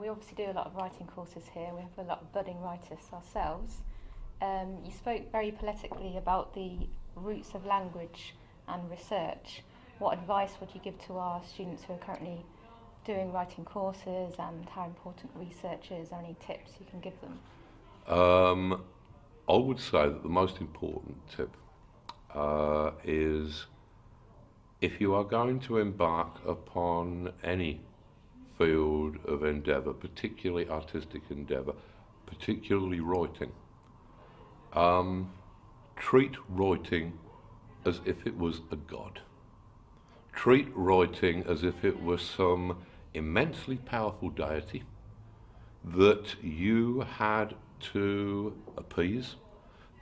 we obviously do a lot of writing courses here. We have a lot of budding writers ourselves. You spoke very politically about the roots of language and research. What advice would you give to our students who are currently doing writing courses, and how important research is? Any tips you can give them? I would say that the most important tip is, if you are going to embark upon any field of endeavour, particularly artistic endeavour, particularly writing, treat writing as if it was a god. Treat writing as if it was some immensely powerful deity that you had to appease,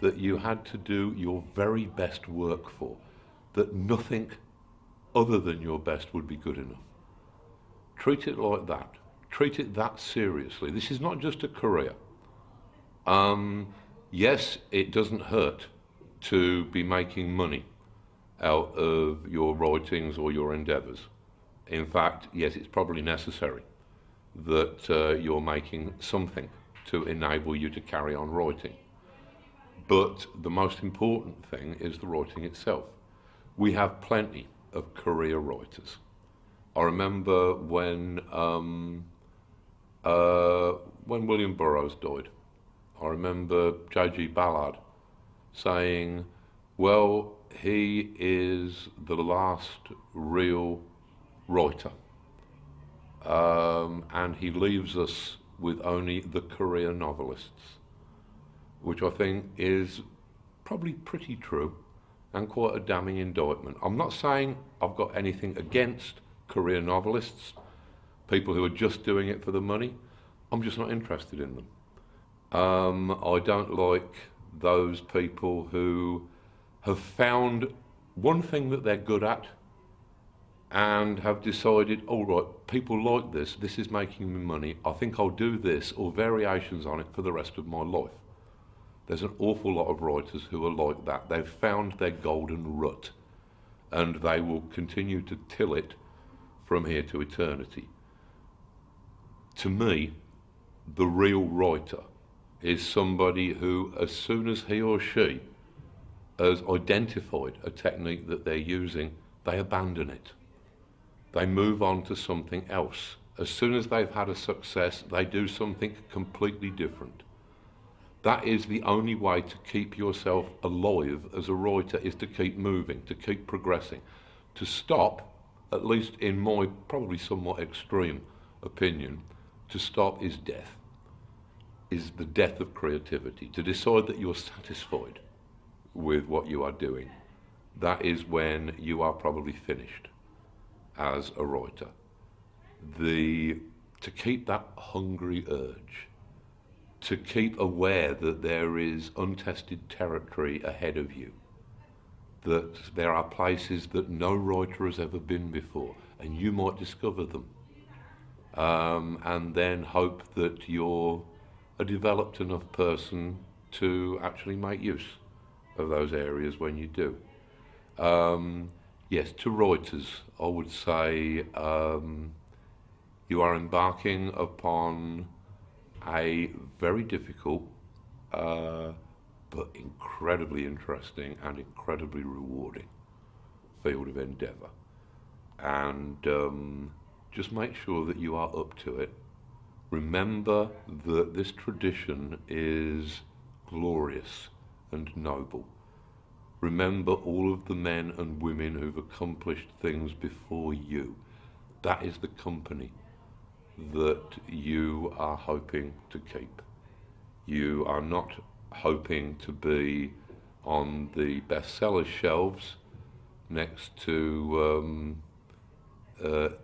that you had to do your very best work for, that nothing other than your best would be good enough. Treat it like that. Treat it that seriously. This is not just a career. Yes, it doesn't hurt to be making money out of your writings or your endeavours. In fact, yes, it's probably necessary that you're making something to enable you to carry on writing. But the most important thing is the writing itself. We have plenty of career writers. I remember when William Burroughs died, I remember J.G. Ballard saying, well, he is the last real writer, and he leaves us with only the career novelists, which I think is probably pretty true and quite a damning indictment. I'm not saying I've got anything against career novelists, people who are just doing it for the money. I'm just not interested in them. I don't like those people who have found one thing that they're good at and have decided, all right, people like this is making me money, I think I'll do this, or variations on it for the rest of my life. There's an awful lot of writers who are like that. They've found their golden rut, and they will continue to till it from here to eternity. To me, the real writer is somebody who, as soon as he or she has identified a technique that they're using, they abandon it. They move on to something else. As soon as they've had a success, they do something completely different. That is the only way to keep yourself alive as a writer, is to keep moving, to keep progressing. To stop, at least in my probably somewhat extreme opinion, to stop is death, is the death of creativity. To decide that you're satisfied with what you are doing, that is when you are probably finished as a writer. To keep that hungry urge, to keep aware that there is untested territory ahead of you, that there are places that no writer has ever been before, and you might discover them, and then hope that you're a developed enough person to actually make use of those areas when you do. Yes, to writers, I would say you are embarking upon a very difficult but incredibly interesting and incredibly rewarding field of endeavour. And just make sure that you are up to it. Remember that this tradition is glorious and noble. Remember all of the men and women who've accomplished things before you. That is the company that you are hoping to keep. You are not hoping to be on the bestseller shelves next to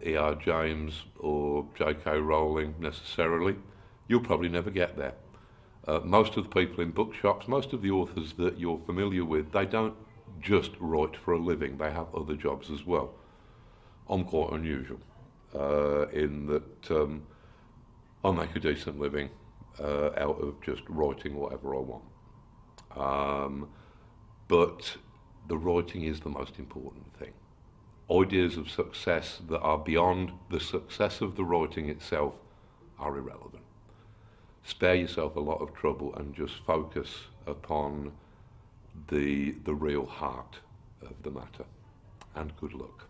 E.R. James or J.K. Rowling necessarily. You'll probably never get there. Most of the people in bookshops, most of the authors that you're familiar with, they don't just write for a living, they have other jobs as well. I'm quite unusual in that I make a decent living out of just writing whatever I want. But the writing is the most important thing. Ideas of success that are beyond the success of the writing itself are irrelevant. Spare yourself a lot of trouble and just focus upon the real heart of the matter. And good luck.